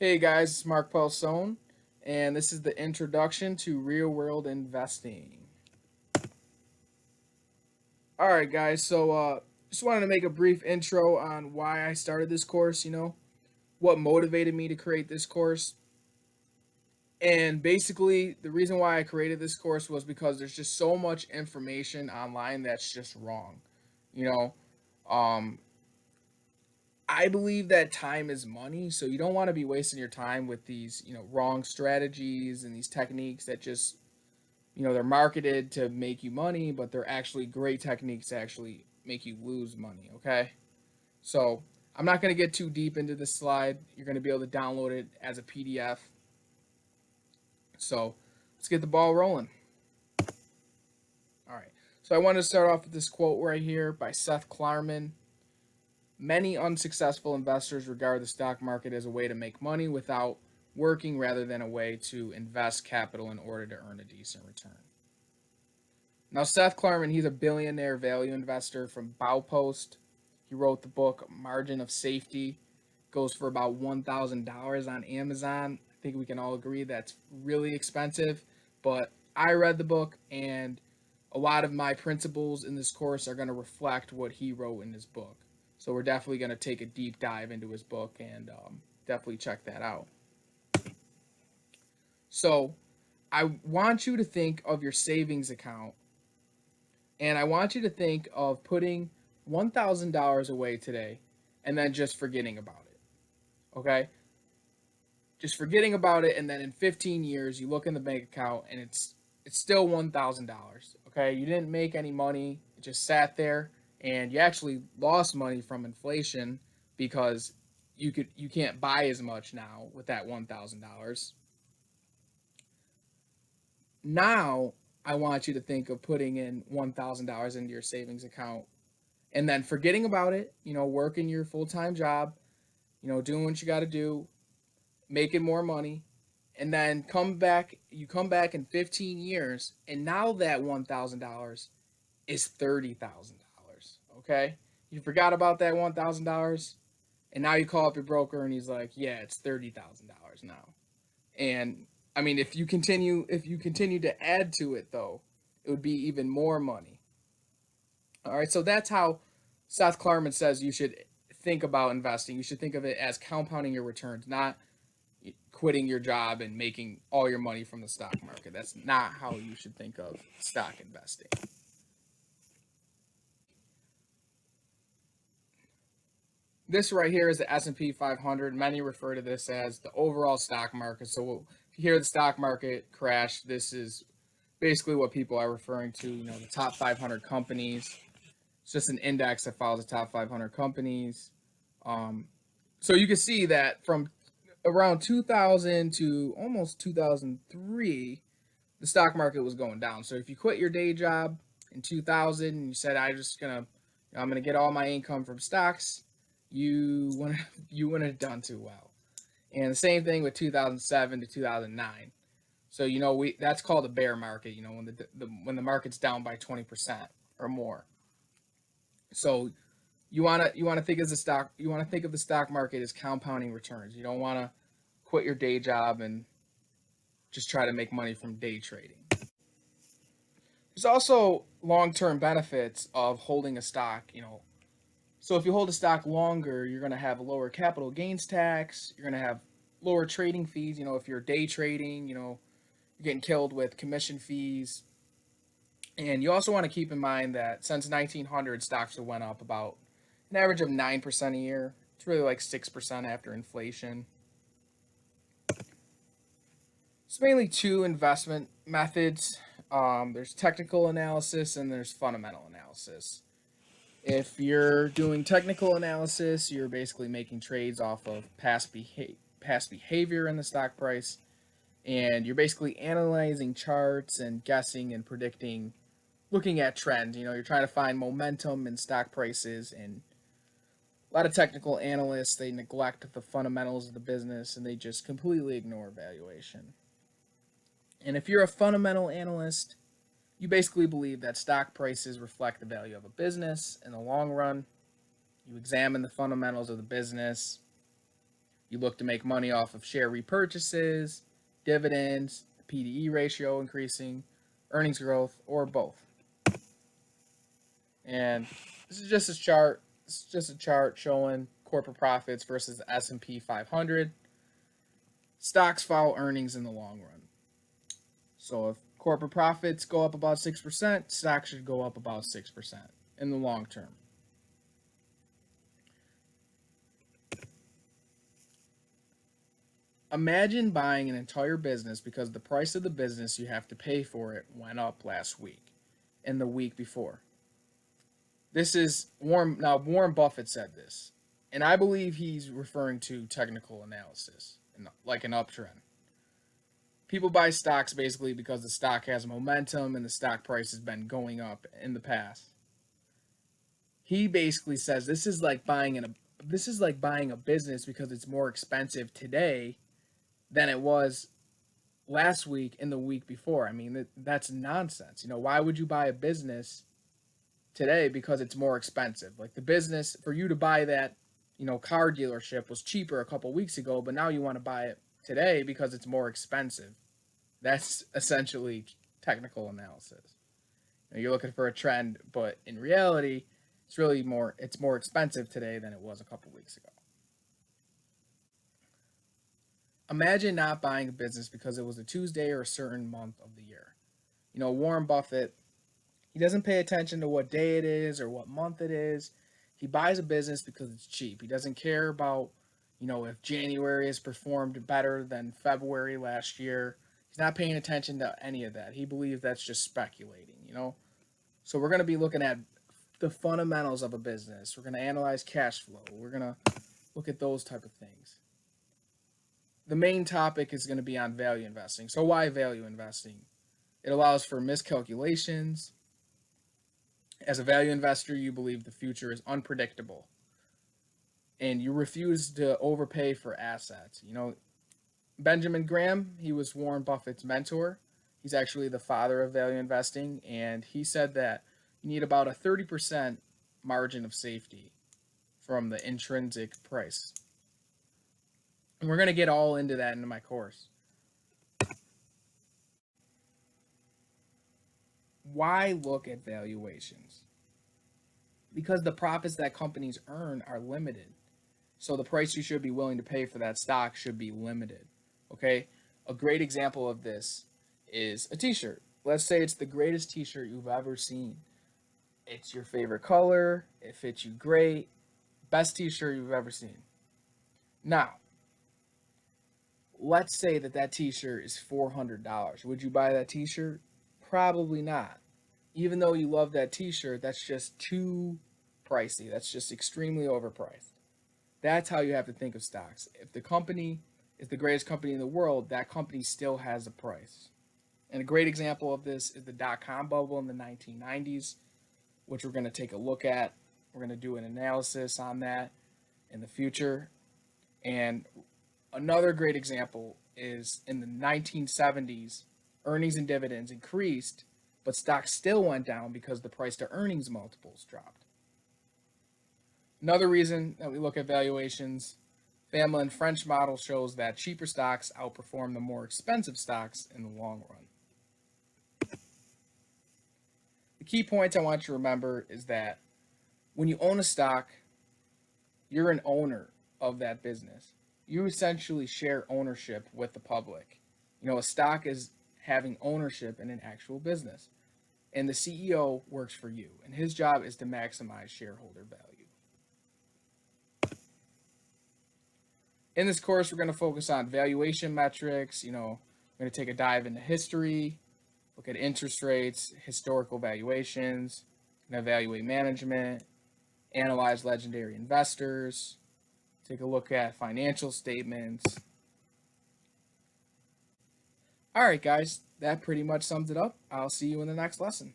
Hey guys, it's Mark Paulson, and this is the introduction to real world investing. All right, guys, just wanted to make a brief intro on why I started this course, what motivated me to create this course. And basically, the reason why I created this course was because there's just so much information online that's just wrong. You know, um, I believe that time is money, so you don't want to be wasting your time with these, wrong strategies and these techniques that just they're marketed to make you money, but they're actually great techniques to actually make you lose money. Okay, so I'm not going to get too deep into this slide. You're going to be able to download it as a PDF. So let's get the ball rolling. All right, so I want to start off with this quote right here by Seth Klarman. Many unsuccessful investors regard the stock market as a way to make money without working rather than a way to invest capital in order to earn a decent return. Now, Seth Klarman, he's a billionaire value investor from Baupost. He wrote the book Margin of Safety. Goes for about $1,000 on Amazon. I think we can all agree that's really expensive, but I read the book, and a lot of my principles in this course are going to reflect what he wrote in his book. So we're definitely going to take a deep dive into his book and definitely check that out. So I want you to think of your savings account, and I want you to think of putting $1,000 away today and then just forgetting about it. Okay? Just forgetting about it, and then in 15 years you look in the bank account and it's still $1,000. Okay? You didn't make any money. It just sat there, and you actually lost money from inflation because you can't buy as much now with that $1,000. Now I want you to think of putting in $1,000 into your savings account and then forgetting about it, working your full-time job, doing what you got to do, making more money, and then you come back in 15 years, and now that $1,000 is $30,000. Okay? You forgot about that $1,000, and now you call up your broker and he's like, "Yeah, it's $30,000 now." And I mean, if you continue to add to it though, it would be even more money. All right, so that's how Seth Klarman says you should think about investing. You should think of it as compounding your returns, not quitting your job and making all your money from the stock market. That's not how you should think of stock investing. This right here is the S&P 500. Many refer to this as the overall stock market. So if you hear the stock market crash, this is basically what people are referring to. The top 500 companies. It's just an index that follows the top 500 companies. Um, so you can see that from around 2000 to almost 2003, the stock market was going down. So if you quit your day job in 2000 and you said, I'm gonna get all my income from stocks, you wouldn't have done too well. And the same thing with 2007 to 2009. So we that's called a bear market. When the market's down by 20% or more. So you wanna think as a stock you wanna think of the stock market as compounding returns. You don't wanna quit your day job and just try to make money from day trading. There's also long-term benefits of holding a stock. So if you hold a stock longer, you're going to have a lower capital gains tax. You're going to have lower trading fees. If you're day trading, you're getting killed with commission fees. And you also want to keep in mind that since 1900, stocks have went up about an average of 9% a year. It's really like 6% after inflation. It's mainly two investment methods. There's technical analysis and there's fundamental analysis. If you're doing technical analysis, you're basically making trades off of past behavior in the stock price, and you're basically analyzing charts and guessing and predicting, looking at trends. You're trying to find momentum in stock prices, and a lot of technical analysts, they neglect the fundamentals of the business and they just completely ignore valuation. And if you're a fundamental analyst, you basically believe that stock prices reflect the value of a business in the long run. You examine the fundamentals of the business. You look to make money off of share repurchases, dividends, PDE ratio increasing, earnings growth, or both. And this is just a chart. This is just a chart showing corporate profits versus the S&P 500. Stocks follow earnings in the long run. So if corporate profits go up about 6%, stocks should go up about 6% in the long term. Imagine buying an entire business because the price of the business you have to pay for it went up last week and the week before. This is Warren Buffett said this, and I believe he's referring to technical analysis, like an uptrend. People buy stocks basically because the stock has momentum and the stock price has been going up in the past. He basically says this is like buying a business because it's more expensive today than it was last week and the week before. I mean, that's nonsense. Why would you buy a business today because it's more expensive? Like, the business for you to buy that, car dealership was cheaper a couple weeks ago, but now you want to buy it today because it's more expensive. That's essentially technical analysis. You're looking for a trend, but in reality, it's more expensive today than it was a couple weeks ago. Imagine not buying a business because it was a Tuesday or a certain month of the year. Warren Buffett, he doesn't pay attention to what day it is or what month it is. He buys a business because it's cheap. He doesn't care about, if January has performed better than February last year. He's not paying attention to any of that. He believes that's just speculating, So we're going to be looking at the fundamentals of a business. We're going to analyze cash flow. We're going to look at those type of things. The main topic is going to be on value investing. So why value investing? It allows for miscalculations. As a value investor, you believe the future is unpredictable, and you refuse to overpay for assets. Benjamin Graham, he was Warren Buffett's mentor. He's actually the father of value investing, and he said that you need about a 30% margin of safety from the intrinsic price. And we're going to get all into that in my course. Why look at valuations? Because the profits that companies earn are limited. So the price you should be willing to pay for that stock should be limited. Okay? A great example of this is a t-shirt. Let's say it's the greatest t-shirt you've ever seen. It's your favorite color. It fits you great. Best t-shirt you've ever seen. Now, let's say that t-shirt is $400. Would you buy that t-shirt? Probably not. Even though you love that t-shirt, that's just too pricey. That's just extremely overpriced. That's how you have to think of stocks. If the company is the greatest company in the world, that company still has a price. And a great example of this is the dot-com bubble in the 1990s, which we're going to take a look at. We're going to do an analysis on that in the future. And another great example is in the 1970s, earnings and dividends increased, but stocks still went down because the price to earnings multiples dropped. Another reason that we look at valuations, Famlin French model shows that cheaper stocks outperform the more expensive stocks in the long run. The key points I want you to remember is that when you own a stock, you're an owner of that business. You essentially share ownership with the public. A stock is having ownership in an actual business. And the CEO works for you, and his job is to maximize shareholder value. In this course, we're going to focus on valuation metrics. We're going to take a dive into history, look at interest rates, historical valuations, and evaluate management, analyze legendary investors, take a look at financial statements. All right, guys, that pretty much sums it up. I'll see you in the next lesson.